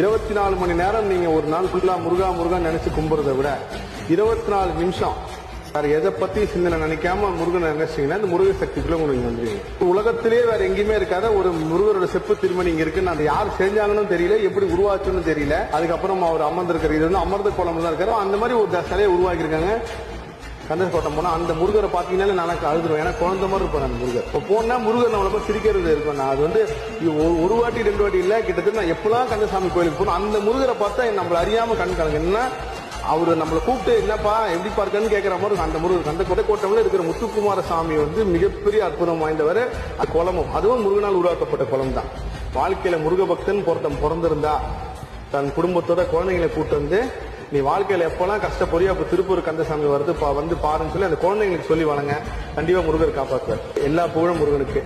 24 மணி நேரம் நீங்க ஒரு நாள் ஃபுல்லா முருகா முருகா நினைச்சு கும்புறதை விட 24 நிமிஷம் வேற எதை பத்தி சிந்தனை நினைக்காம முருகனை நினைச்சீங்கன்னா இந்த முருக சக்திக்குள்ள உங்களுக்கு வந்துருவீங்க. உலகத்திலேயே வேற எங்கேயுமே இருக்காத ஒரு முருகரோட செப்பு திருமணி இங்க இருக்குன்னு அது யார் செஞ்சாங்கன்னு தெரியல, எப்படி உருவாச்சுன்னு தெரியல. அதுக்கப்புறம் அவர் அமர்ந்திருக்கிற இது வந்து அமர்ந்த கோலம் தான் இருக்காரு. அந்த மாதிரி ஒரு சிலையை உருவாக்கி இருக்காங்க. கந்தர்கோட்டம் போனா அந்த முருகரை பாத்தீங்கன்னாலே எனக்கு அழுதுரும். ஏன்னா குழந்தை மாதிரி இருப்பார் அந்த முருகர். இப்போ போனா முருகர் நம்மள போய் சிரிக்கிறது இருக்கும். நான் அது வந்து ஒரு வாட்டி 2 வாட்டி இல்ல, கிட்டத்தட்ட நான் எப்பெல்லாம் கந்தசாமி கோயிலுக்கு போனோம் அந்த முருகரை பார்த்தா நம்மள அறியாம கண் கலங்க. என்ன அவரு நம்மளை கூப்பிட்டு என்னப்பா எப்படி பார்க்கன்னு கேட்கிற மாதிரி அந்த முருகர். அந்த கோட்டைக்கோட்டம்ல இருக்கிற முத்துக்குமார சாமி வந்து மிகப்பெரிய அற்புதம் வாய்ந்தவர். குளமும் அதுவும் முருகனால் உருவாக்கப்பட்ட குளம் தான். வாழ்க்கையில முருக பக்தன் பிறந்திருந்தா தன் குடும்பத்தோட குழந்தைங்களை கூட்டு வந்து நீ வாழ்க்கையில எப்பெல்லாம் கஷ்டப்படியோ அப்ப திருப்பூர் கந்தசாமி வருது வந்து பாருன்னு சொல்லி அந்த குழந்தைங்களுக்கு சொல்லி வழங்க. கண்டிப்பா முருகர் காப்பாற்றுவார். எல்லா புகழும் முருகனுக்கு.